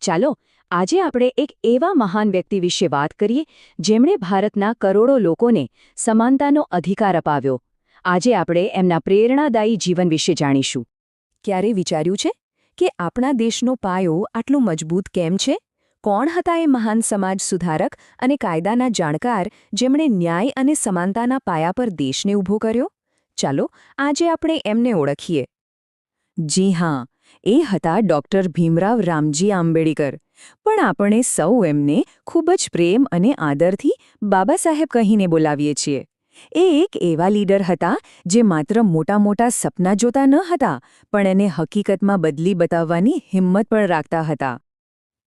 ચાલો આજે આપણે એક એવા મહાન વ્યક્તિ વિશે વાત કરીએ જેમણે ભારતના કરોડો લોકોને સમાનતાનો અધિકાર અપાવ્યો. આજે આપણે એમના પ્રેરણાદાયી જીવન વિશે જાણીશું. ક્યારે વિચાર્યું છે કે આપણા દેશનો પાયો આટલો મજબૂત કેમ છે? કોણ હતા એ મહાન સમાજ સુધારક અને કાયદાના જાણકાર જેમણે ન્યાય અને સમાનતાના પાયા પર દેશને ઊભો કર્યો? ચાલો આજે આપણે એમને ઓળખીએ. જી હા, એ હતા ડૉક્ટર ભીમરાવ રામજી આંબેડકર. પણ આપણે સૌ એમને ખૂબ જ પ્રેમ અને આદરથી બાબા સાહેબ કહીને બોલાવીએ છીએ. એ એક એવા લીડર હતા જે માત્ર મોટા મોટા સપના જોતા ન હતા, પણ એને હકીકતમાં બદલી બતાવવાની હિંમત પણ રાખતા હતા.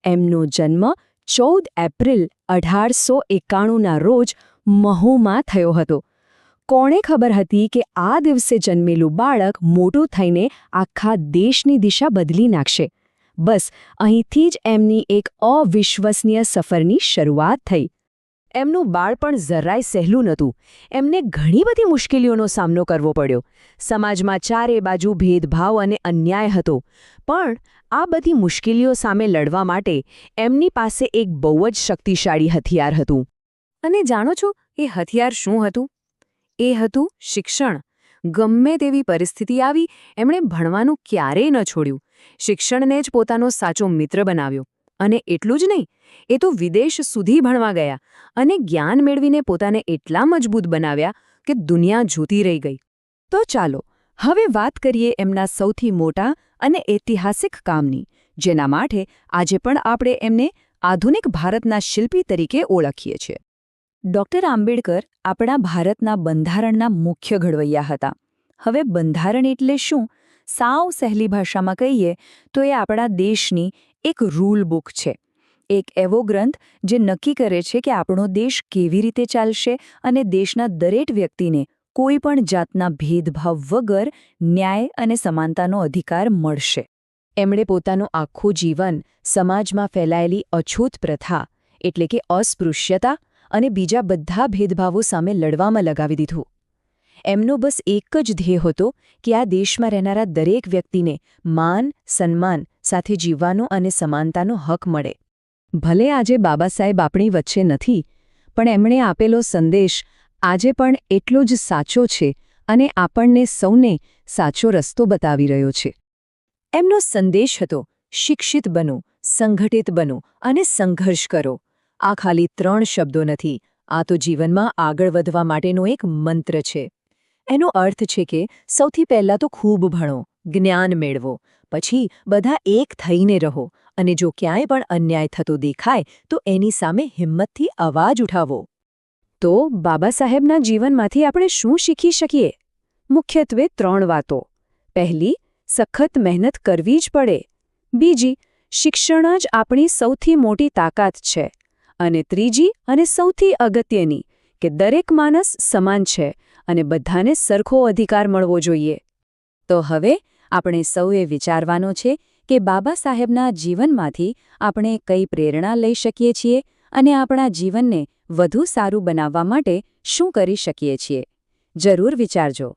એમનો જન્મ 14 એપ્રિલ 1891ના રોજ મહુમાં થયો હતો. કોણે ખબર હતી કે આ દિવસે જન્મેલું બાળક મોટું થઈને આખા દેશની દિશા બદલી નાખશે? બસ અહીંથી જ એમની એક અવિશ્વસનીય સફરની શરૂઆત થઈ. એમનું બાળપણ જરાય સહેલું નહોતું. એમને ઘણી બધી મુશ્કેલીઓનો સામનો કરવો પડ્યો. સમાજમાં ચારે બાજુ ભેદભાવ અને અન્યાય હતો. પણ આ બધી મુશ્કેલીઓ સામે લડવા માટે એમની પાસે એક બહુ જ શક્તિશાળી હથિયાર હતું. અને જાણો છો એ હથિયાર શું હતું? એ હતું શિક્ષણ. ગમે તેવી પરિસ્થિતિ આવી, એમણે ભણવાનું ક્યારેય ન છોડ્યું. શિક્ષણને જ પોતાનો સાચો મિત્ર બનાવ્યો. અને એટલું જ નહીં, એ તો વિદેશ સુધી ભણવા ગયા અને જ્ઞાન મેળવીને પોતાને એટલા મજબૂત બનાવ્યા કે દુનિયા જોતી રહી ગઈ. તો ચાલો હવે વાત કરીએ એમના સૌથી મોટા અને ઐતિહાસિક કામની, જેના માટે આજે પણ આપણે એમને આધુનિક ભારતના શિલ્પી તરીકે ઓળખીએ છીએ. ડૉક્ટર આંબેડકર આપણા ભારતના બંધારણના મુખ્ય ઘડવૈયા હતા. હવે બંધારણ એટલે શું? સાવ સહેલી ભાષામાં કહીએ તો એ આપણા દેશની એક રૂલ બુક છે. એક એવો ગ્રંથ જે નક્કી કરે છે કે આપણો દેશ કેવી રીતે ચાલશે અને દેશના દરેક વ્યક્તિને કોઈ પણ જાતના ભેદભાવ વગર ન્યાય અને સમાનતાનો અધિકાર મળશે. એમણે પોતાનું આખું જીવન સમાજમાં ફેલાયેલી અછૂત પ્રથા એટલે કે અસ્પૃશ્યતા અને બીજા બધા ભેદભાવો સામે લડવામાં લગાવી દીધું. એમનો બસ એક જ ધ્યેય હતો કે આ દેશમાં રહેનારા દરેક વ્યક્તિને માન, સન્માન સાથે જીવવાનો અને સમાનતાનો હક મળે. ભલે આજે બાબા સાહેબ આપણી વચ્ચે નથી, પણ એમણે આપેલો સંદેશ આજે પણ એટલો જ સાચો છે અને આપણને સૌને સાચો રસ્તો બતાવી રહ્યો છે. એમનો સંદેશ હતો, શિક્ષિત બનો, સંગઠિત બનો અને સંઘર્ષ કરો. આ ખાલી 3 શબ્દો નથી, આ તો જીવનમાં આગળ વધવા માટેનો એક મંત્ર છે. એનો અર્થ છે કે સૌથી પહેલાં તો ખૂબ ભણો, જ્ઞાન મેળવો, પછી બધા એક થઈને રહો અને જો ક્યાંય પણ અન્યાય થતો દેખાય તો એની સામે હિંમતથી અવાજ ઉઠાવો. તો બાબા સાહેબના જીવનમાંથી આપણે શું શીખી શકીએ? મુખ્યત્વે 3 વાતો. પહેલી, સખત મહેનત કરવી જ પડે. બીજી, શિક્ષણ જ આપણી સૌથી મોટી તાકાત છે. અને ત્રીજી અને સૌથી અગત્યની કે દરેક માણસ સમાન છે અને બધાને સરખો અધિકાર મળવો જોઈએ. તો હવે આપણે સૌએ વિચારવાનો છે કે બાબા સાહેબના જીવનમાંથી આપણે કઈ પ્રેરણા લઈ શકીએ છીએ અને આપણા જીવનને વધુ સારું બનાવવા માટે શું કરી શકીએ છીએ. જરૂર વિચારજો.